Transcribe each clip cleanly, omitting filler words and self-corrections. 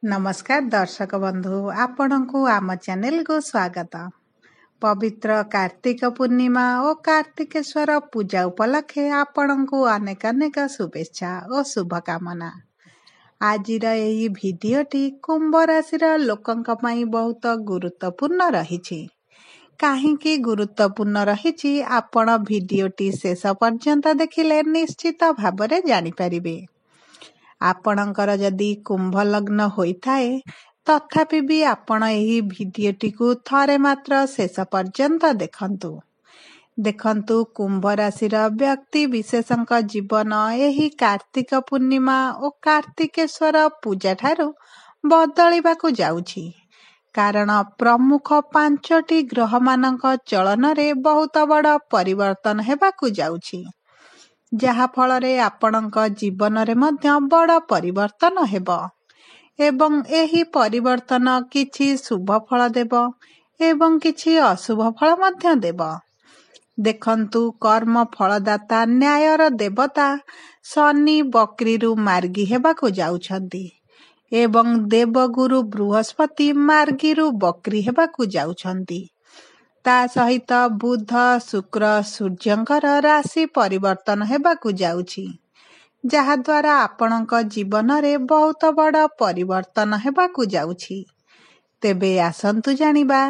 नमस्कार दर्शक बंधु आपणको आम चैनल को स्वागत। पवित्र कार्तिक पूर्णिमा और कार्तिकेश्वर पूजा उपलक्षे आपणको अनेक अनेक शुभेच्छा और शुभकामना। आजिर एही भिडियोटी कुंभ राशिर लोकंक पई बहुत गुरुत्वपूर्ण रहिछि। काहींकि गुरुत्वपूर्ण रहिछि आपण भिडियोटी शेष पर्यंत देखिले निश्चित भाबरे जानि परिबे। आपणकर जदि कुंभ लग्न होइथाए तथापि भी आपण एही भिडियोटी को थरे मात्र शेष पर्यंत देखंतु कुंभ राशिर व्यक्ति विशेषंक जीवन एही कार्तिक पूर्णिमा और कार्तिकेश्वर पूजा ठारू बदलिबाकु जाउछि। कारण प्रमुख 5टी ग्रह मानक चलन रे बहुत बड़ परिवर्तन हेबाकु जाउछि, जहा फलरे आपणक जीवन रे मध्य बड़ परिवर्तन हेबो एवं एही परिवर्तन किछि शुभ फल देबो एवं किछि अशुभ फल मध्य देबो। देखंतु कर्म फलदाता न्यायर देवता शनि बक्रीरु मार्गी हेबाकु जाउछंती एवं देवगुरु बृहस्पति मार्गीरु बक्री हेबाकु जाउछंती। ता सहित बुध शुक्र सूर्यंकर राशि परिवर्तन हेबाकु जाउछि, जहा द्वारा आपणक जीवन रे बहुत बड़ परिवर्तन हेबाकु जाउछि। तेबे आसंतु जानिबा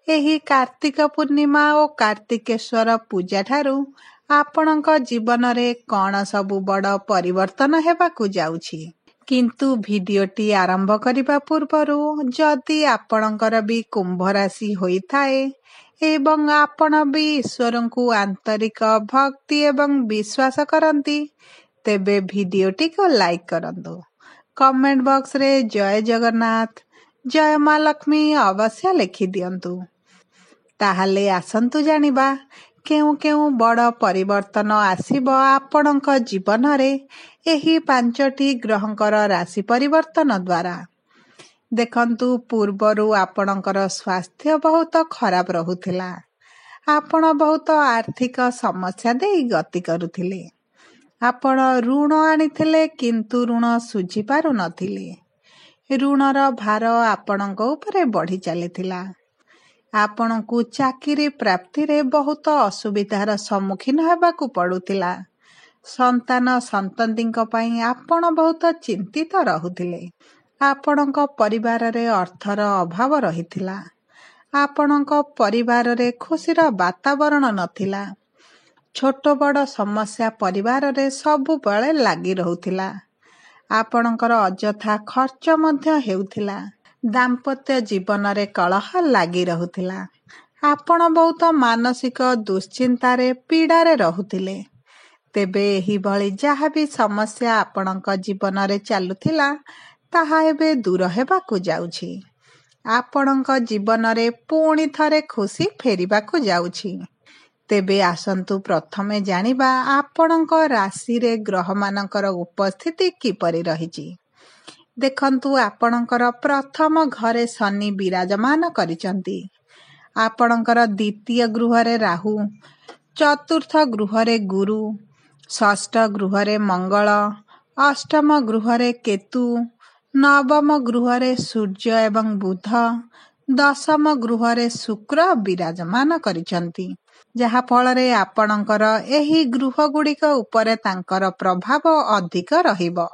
एही कार्तिक पूर्णिमा और कार्तिकेश्वर पूजा ठारू आपणक जीवन रे कौन सबु बड़ परिवर्तन हेबाकु जाउछि। किंतु भिडियोटी आरंभ करिबा पूर्वरु जदि आपणकर भी कुंभ राशि होइथाए एवं आपण भी ईश्वर को आंतरिक भक्ति एवं विश्वास करती तेबे भिडियोटी को लाइक करंतु। कमेंट बॉक्स रे जय जगन्नाथ जय मां लक्ष्मी अवश्य लिखि दियंतु। ताहाले आसंतु जानिबा केउ केउ बड़ परिवर्तन आसीबो आपणक जीवन रे एही 5टी ग्रहंकर राशि परिवर्तन द्वारा। देखंतु पूर्वरु आपणकर स्वास्थ्य बहुत खराब रहुथिला। आपण बहुत आर्थिक समस्या देई गति करुथिले। आपण ऋण आनिथिले किंतु ऋण सुझी पारु नथिले। ऋणर भार आपणक उपरे बढ़ी चलिथिला। आपणकु चाकरी प्राप्ति रे बहुत असुविधार सम्मुखीन हेबाकु पडुथिला। संतान संततिंक पई आपण बहुत चिंतित रहुथिले। आपणक परिवार रे अर्थर अभाव रहिथिला। आपणक परिवार रे खुशीर वातावरण नथिला। छोट बड़ समस्या परिवार रे सबु बेले लागि रहुथिला। आपणकर अजथा खर्च मध्य हेउथिला। दाम्पत्य जीवन रे कलह लागि रहुथिला। आपण बहुत मानसिक दुश्चिंता रे पीड़ा रे रहुथिले। तेबे एही भली जहा भी समस्या आपणक जीवन रे चालुथिला ताहा एबे दूर हेबाकु जाउछि। आपणक जीवन रे पुणी थरे खुशी फेरिबाकु जाउछि। तेबे आसंतु प्रथमे जानिबा आपणक राशि रे ग्रह मानकर उपस्थिति किपरि रहिछि। देखंतु आपणकर प्रथम घरे शनि विराजमान करिसंती। आपणकर द्वितीय गृह रे राहु, चतुर्थ गृह रे गुरु, षष्ठ गृह रे मंगल, अष्टम गृह रे केतु, नवम गृह रे सूर्य एवं बुध, दशम गृह रे शुक्र विराजमान करिसंती, जहा फल रे आपणकर एही गृह गुड़िक उपरे तांकर प्रभाव अधिक रहिबो।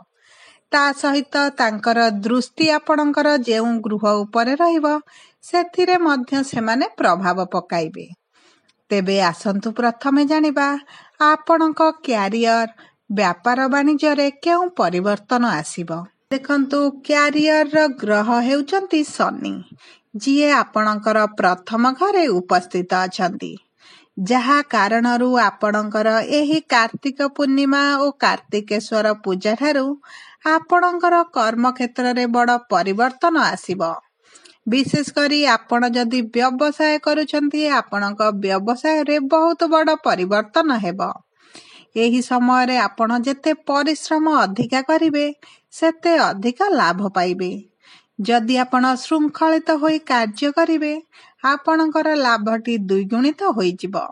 ता सहित तांकर दृष्टि आपणकर जेउ गृह उपरे रहिबो सेथिरे मध्य सेमाने प्रभाव पकाइबे। तेबे आसंतु प्रथमे जानिबा आपणक क्यारियर व्यापार वाणिज्य रे केउ परिवर्तन आसीबो। देखंतु क्यारियर ग्रह हेउचंती शनि, जिए आपणकर प्रथम घरे उपस्थित अछंती, जहा कारणरू आपणकर एही कार्तिक पूर्णिमा और कार्तिकेश्वर पूजा ठारू आपणकर कर्म क्षेत्र रे बड़ परिवर्तन आसीबो। विशेष करी आपण जदि व्यवसाय करूछंती आपणक व्यवसाय रे बहुत बड़ परिवर्तन हेबो। एही समय रे आपण जेते परिश्रम अधिका करिवे सेते अधिक लाभ पाइबे। जदि आपण श्रृंखलित होई कार्य करिवे आपणकर लाभटी द्विगुणित होइजिबो।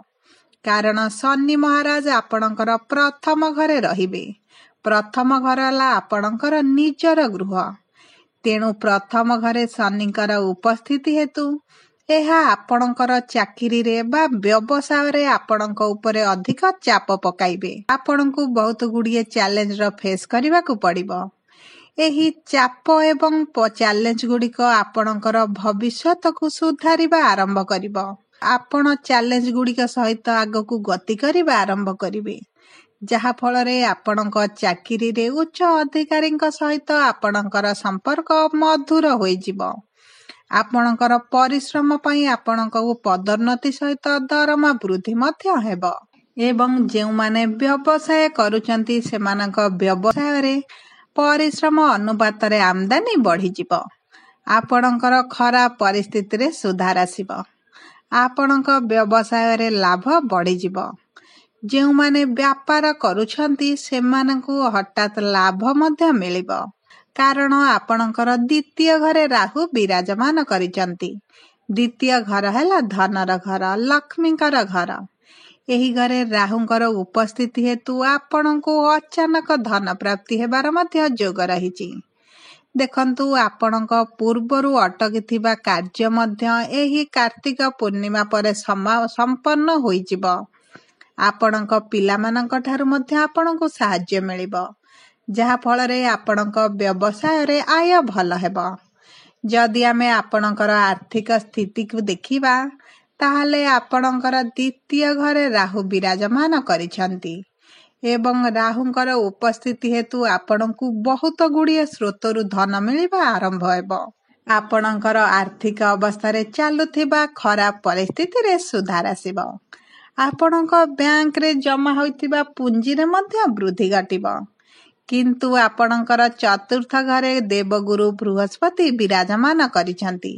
कारण शनि महाराज आपणकर प्रथम घरे रहिबे। प्रथम घर ला आपणकर निजर गृह। ତେଣୁ ପ୍ରଥମ ଘରେ ଶନିଙ୍କର ଉପସ୍ଥିତି ହେତୁ ଏହା ଆପଣଙ୍କର ଚାକିରିରେ ବା ବ୍ୟବସାୟରେ ଆପଣଙ୍କ ଉପରେ ଅଧିକ ଚାପ ପକାଇବେ। ଆପଣଙ୍କୁ ବହୁତ ଗୁଡ଼ିଏ ଚ୍ୟାଲେଞ୍ଜର ଫେସ୍ କରିବାକୁ ପଡ଼ିବ। ଏହି ଚାପ ଏବଂ ଚ୍ୟାଲେଞ୍ଜ ଗୁଡ଼ିକ ଆପଣଙ୍କର ଭବିଷ୍ୟତକୁ ସୁଧାରିବା ଆରମ୍ଭ କରିବ। ଆପଣ ଚ୍ୟାଲେଞ୍ଜ ଗୁଡ଼ିକ ସହିତ ଆଗକୁ ଗତି କରିବା ଆରମ୍ଭ କରିବେ, ଯାହା ଫଳରେ ଆପଣଙ୍କ ଚାକିରିରେ ଉଚ୍ଚ ଅଧିକାରୀଙ୍କ ସହିତ ଆପଣଙ୍କର ସମ୍ପର୍କ ମଧୁର ହୋଇଯିବ। ଆପଣଙ୍କର ପରିଶ୍ରମ ପାଇଁ ଆପଣଙ୍କ ପଦୋନ୍ନତି ସହିତ ଦରମା ବୃଦ୍ଧି ମଧ୍ୟ ହେବ ଏବଂ ଯେଉଁମାନେ ବ୍ୟବସାୟ କରୁଛନ୍ତି ସେମାନଙ୍କ ବ୍ୟବସାୟରେ ପରିଶ୍ରମ ଅନୁପାତରେ ଆମଦାନୀ ବଢ଼ିଯିବ। ଆପଣଙ୍କର ଖରାପ ପରିସ୍ଥିତିରେ ସୁଧାର ଆସିବ। ଆପଣଙ୍କ ବ୍ୟବସାୟରେ ଲାଭ ବଢ଼ିଯିବ। ଯେଉଁମାନେ ବ୍ୟାପାର କରୁଛନ୍ତି ସେମାନଙ୍କୁ ହଠାତ୍ ଲାଭ ମଧ୍ୟ ମିଳିବ, କାରଣ ଆପଣଙ୍କର ଦ୍ୱିତୀୟ ଘରେ ରାହୁ ବିରାଜମାନ କରିଛନ୍ତି। ଦ୍ୱିତୀୟ ଘର ହେଲା ଧନର ଘର, ଲକ୍ଷ୍ମୀଙ୍କର ଘର। ଏହି ଘରେ ରାହୁଙ୍କର ଉପସ୍ଥିତି ହେତୁ ଆପଣଙ୍କୁ ଅଚାନକ ଧନ ପ୍ରାପ୍ତି ହେବାର ମଧ୍ୟ ଯୋଗ ରହିଛି। ଦେଖନ୍ତୁ, ଆପଣଙ୍କ ପୂର୍ବରୁ ଅଟକିଥିବା କାର୍ଯ୍ୟ ମଧ୍ୟ ଏହି କାର୍ତ୍ତିକ ପୂର୍ଣ୍ଣିମା ପରେ ସମ୍ପନ୍ନ ହୋଇଯିବ। ଆପଣଙ୍କ ପିଲାମାନଙ୍କ ଠାରୁ ମଧ୍ୟ ଆପଣଙ୍କୁ ସାହାଯ୍ୟ ମିଳିବ, ଯାହା ଫଳରେ ଆପଣଙ୍କ ବ୍ୟବସାୟରେ ଆୟ ଭଲ ହେବ। ଯଦି ଆମେ ଆପଣଙ୍କର ଆର୍ଥିକ ସ୍ଥିତିକୁ ଦେଖିବା, ତାହେଲେ ଆପଣଙ୍କର ଦ୍ୱିତୀୟ ଘରେ ରାହୁ ବିରାଜମାନ କରିଛନ୍ତି ଏବଂ ରାହୁଙ୍କର ଉପସ୍ଥିତି ହେତୁ ଆପଣଙ୍କୁ ବହୁତ ଗୁଡ଼ିଏ ସ୍ରୋତରୁ ଧନ ମିଳିବା ଆରମ୍ଭ ହେବ। ଆପଣଙ୍କର ଆର୍ଥିକ ଅବସ୍ଥାରେ ଚାଲୁଥିବା ଖରାପ ପରିସ୍ଥିତିରେ ସୁଧାର ଆସିବ। ଆପଣଙ୍କ ବ୍ୟାଙ୍କରେ ଜମା ହୋଇଥିବା ପୁଞ୍ଜିରେ ମଧ୍ୟ ବୃଦ୍ଧି ଘଟିବ। କିନ୍ତୁ ଆପଣଙ୍କର ଚତୁର୍ଥ ଘରେ ଦେବଗୁରୁ ବୃହସ୍ପତି ବିରାଜମାନ କରିଛନ୍ତି,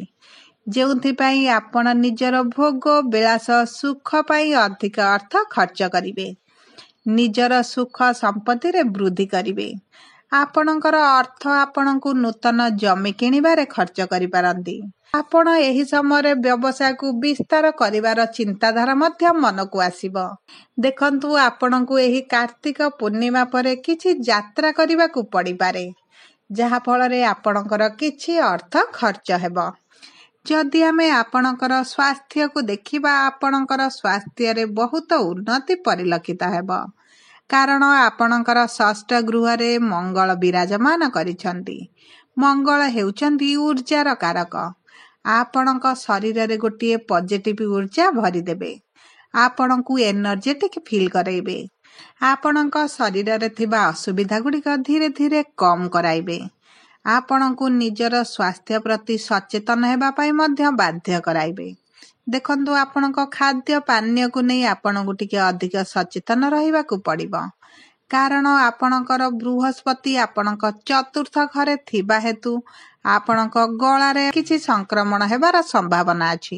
ଯେଉଁଥିପାଇଁ ଆପଣ ନିଜର ଭୋଗ ବିଳାସ ସୁଖ ପାଇଁ ଅଧିକ ଅର୍ଥ ଖର୍ଚ୍ଚ କରିବେ। ନିଜର ସୁଖ ସମ୍ପତ୍ତିରେ ବୃଦ୍ଧି କରିବେ। ଆପଣଙ୍କର ଅର୍ଥ ଆପଣଙ୍କୁ ନୂତନ ଜମି କିଣିବାରେ ଖର୍ଚ୍ଚ କରିପାରନ୍ତି। ଆପଣ ଏହି ସମୟରେ ବ୍ୟବସାୟକୁ ବିସ୍ତାର କରିବାର ଚିନ୍ତାଧାରା ମଧ୍ୟ ମନକୁ ଆସିବ। ଦେଖନ୍ତୁ, ଆପଣଙ୍କୁ ଏହି କାର୍ତ୍ତିକ ପୂର୍ଣ୍ଣିମା ପରେ କିଛି ଯାତ୍ରା କରିବାକୁ ପଡ଼ିପାରେ, ଯାହା ଫଳରେ ଆପଣଙ୍କର କିଛି ଅର୍ଥ ଖର୍ଚ୍ଚ ହେବ। ଯଦି ଆମେ ଆପଣଙ୍କର ସ୍ୱାସ୍ଥ୍ୟକୁ ଦେଖିବା, ଆପଣଙ୍କର ସ୍ୱାସ୍ଥ୍ୟରେ ବହୁତ ଉନ୍ନତି ପରିଲକ୍ଷିତ ହେବ, କାରଣ ଆପଣଙ୍କର ଷଷ୍ଠ ଗୃହରେ ମଙ୍ଗଳ ବିରାଜମାନ କରିଛନ୍ତି। ମଙ୍ଗଳ ହେଉଛନ୍ତି ଊର୍ଜାର କାରକ। ଆପଣଙ୍କ ଶରୀରରେ ଗୋଟିଏ ପଜିଟିଭ ଊର୍ଜା ଭରିଦେବେ। ଆପଣଙ୍କୁ ଏନର୍ଜେଟିକ୍ ଫିଲ୍ କରାଇବେ। ଆପଣଙ୍କ ଶରୀରରେ ଥିବା ଅସୁବିଧା ଗୁଡ଼ିକ ଧୀରେ ଧୀରେ କମ୍ କରାଇବେ। ଆପଣଙ୍କୁ ନିଜର ସ୍ୱାସ୍ଥ୍ୟ ପ୍ରତି ସଚେତନ ହେବା ପାଇଁ ମଧ୍ୟ ବାଧ୍ୟ କରାଇବେ। ଦେଖନ୍ତୁ, ଆପଣଙ୍କ ଖାଦ୍ୟ ପାନୀୟକୁ ନେଇ ଆପଣଙ୍କୁ ଟିକେ ଅଧିକ ସଚେତନ ରହିବାକୁ ପଡ଼ିବ, କାରଣ ଆପଣଙ୍କର ବୃହସ୍ପତି ଆପଣଙ୍କ ଚତୁର୍ଥ ଘରେ ଥିବା ହେତୁ ଆପଣଙ୍କ ଗଳାରେ କିଛି ସଂକ୍ରମଣ ହେବାର ସମ୍ଭାବନା ଅଛି।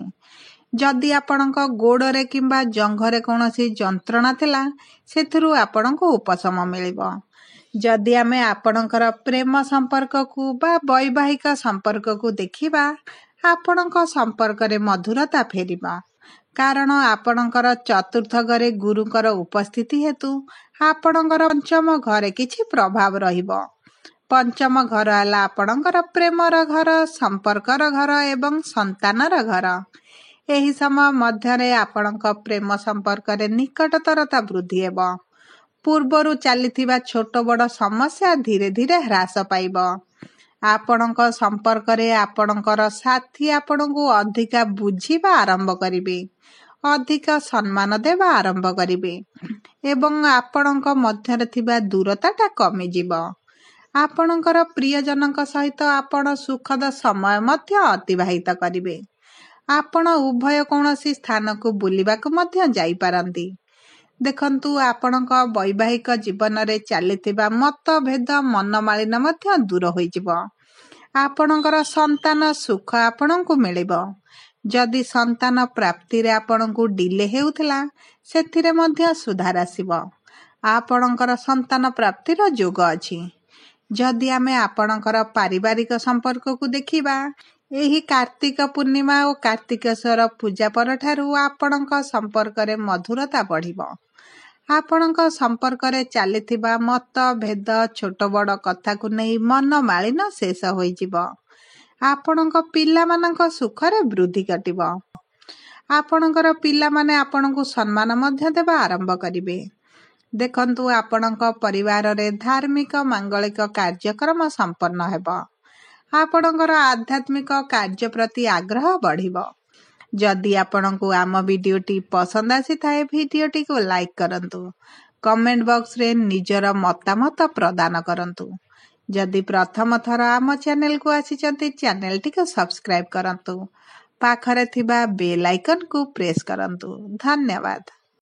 ଯଦି ଆପଣଙ୍କ ଗୋଡ଼ରେ କିମ୍ବା ଜଙ୍ଘରେ କୌଣସି ଯନ୍ତ୍ରଣା ଥିଲା, ସେଥିରୁ ଆପଣଙ୍କୁ ଉପଶମ ମିଳିବ। ଯଦି ଆମେ ଆପଣଙ୍କର ପ୍ରେମ ସମ୍ପର୍କକୁ ବା ବୈବାହିକ ସମ୍ପର୍କକୁ ଦେଖିବା, ଆପଣଙ୍କ ସମ୍ପର୍କରେ ମଧୁରତା ଫେରିବ, କାରଣ ଆପଣଙ୍କର ଚତୁର୍ଥ ଘରେ ଗୁରୁଙ୍କର ଉପସ୍ଥିତି ହେତୁ ଆପଣଙ୍କର ପଞ୍ଚମ ଘରେ କିଛି ପ୍ରଭାବ ରହିବ। ପଞ୍ଚମ ଘର ହେଲା ଆପଣଙ୍କର ପ୍ରେମର ଘର, ସମ୍ପର୍କର ଘର ଏବଂ ସନ୍ତାନର ଘର। ଏହି ସମୟ ମଧ୍ୟରେ ଆପଣଙ୍କ ପ୍ରେମ ସମ୍ପର୍କରେ ନିକଟତରତା ବୃଦ୍ଧି ହେବ। ପୂର୍ବରୁ ଚାଲିଥିବା ଛୋଟ ବଡ଼ ସମସ୍ୟା ଧୀରେ ଧୀରେ ହ୍ରାସ ପାଇବ। ଆପଣଙ୍କ ସମ୍ପର୍କରେ ଆପଣଙ୍କର ସାଥୀ ଆପଣଙ୍କୁ ଅଧିକା ବୁଝିବା ଆରମ୍ଭ କରିବେ, ଅଧିକ ସମ୍ମାନ ଦେବା ଆରମ୍ଭ କରିବେ ଏବଂ ଆପଣଙ୍କ ମଧ୍ୟରେ ଥିବା ଦୂରତାଟା କମିଯିବ। ଆପଣଙ୍କର ପ୍ରିୟଜନଙ୍କ ସହିତ ଆପଣ ସୁଖଦ ସମୟ ମଧ୍ୟ ଅତିବାହିତ କରିବେ। ଆପଣ ଉଭୟ କୌଣସି ସ୍ଥାନକୁ ବୁଲିବାକୁ ମଧ୍ୟ ଯାଇପାରନ୍ତି। ଦେଖନ୍ତୁ, ଆପଣଙ୍କ ବୈବାହିକ ଜୀବନରେ ଚାଲିଥିବା ମତଭେଦ ମନମାଳିନ ମଧ୍ୟ ଦୂର ହୋଇଯିବ। ଆପଣଙ୍କର ସନ୍ତାନ ସୁଖ ଆପଣଙ୍କୁ ମିଳିବ। ଯଦି ସନ୍ତାନ ପ୍ରାପ୍ତିରେ ଆପଣଙ୍କୁ ଡିଲେ ହେଉଥିଲା, ସେଥିରେ ମଧ୍ୟ ସୁଧାର ଆସିବ। ଆପଣଙ୍କର ସନ୍ତାନ ପ୍ରାପ୍ତିର ଯୋଗ ଅଛି। ଯଦି ଆମେ ଆପଣଙ୍କର ପାରିବାରିକ ସମ୍ପର୍କକୁ ଦେଖିବା, ଏହି କାର୍ତ୍ତିକ ପୂର୍ଣ୍ଣିମା ଓ କାର୍ତ୍ତିକେଶ୍ୱର ପୂଜା ପରଠାରୁ ଆପଣଙ୍କ ସମ୍ପର୍କରେ ମଧୁରତା ବଢ଼ିବ। ଆପଣଙ୍କ ସମ୍ପର୍କରେ ଚାଲିଥିବା ମତଭେଦ ଛୋଟ ବଡ଼ କଥାକୁ ନେଇ ମନମାଳିନ ଶେଷ ହୋଇଯିବ। ଆପଣଙ୍କ ପିଲାମାନଙ୍କ ସୁଖରେ ବୃଦ୍ଧି ଘଟିବ। ଆପଣଙ୍କର ପିଲାମାନେ ଆପଣଙ୍କୁ ସମ୍ମାନ ମଧ୍ୟ ଦେବା ଆରମ୍ଭ କରିବେ। ଦେଖନ୍ତୁ, ଆପଣଙ୍କ ପରିବାରରେ ଧାର୍ମିକ ମାଙ୍ଗଳିକ କାର୍ଯ୍ୟକ୍ରମ ସମ୍ପନ୍ନ ହେବ। ଆପଣଙ୍କର ଆଧ୍ୟାତ୍ମିକ କାର୍ଯ୍ୟ ପ୍ରତି ଆଗ୍ରହ ବଢ଼ିବ। ଯଦି ଆପଣଙ୍କୁ ଆମ ଭିଡ଼ିଓଟି ପସନ୍ଦ ଆସିଥାଏ, ଭିଡ଼ିଓଟିକୁ ଲାଇକ୍ କରନ୍ତୁ। କମେଣ୍ଟ ବକ୍ସରେ ନିଜର ମତାମତ ପ୍ରଦାନ କରନ୍ତୁ। ଯଦି ପ୍ରଥମ ଥର ଆମ ଚ୍ୟାନେଲକୁ ଆସିଛନ୍ତି, ଚ୍ୟାନେଲଟିକୁ ସବସ୍କ୍ରାଇବ୍ କରନ୍ତୁ। ପାଖରେ ଥିବା ବେଲ୍ ଆଇକନକୁ ପ୍ରେସ୍ କରନ୍ତୁ। ଧନ୍ୟବାଦ।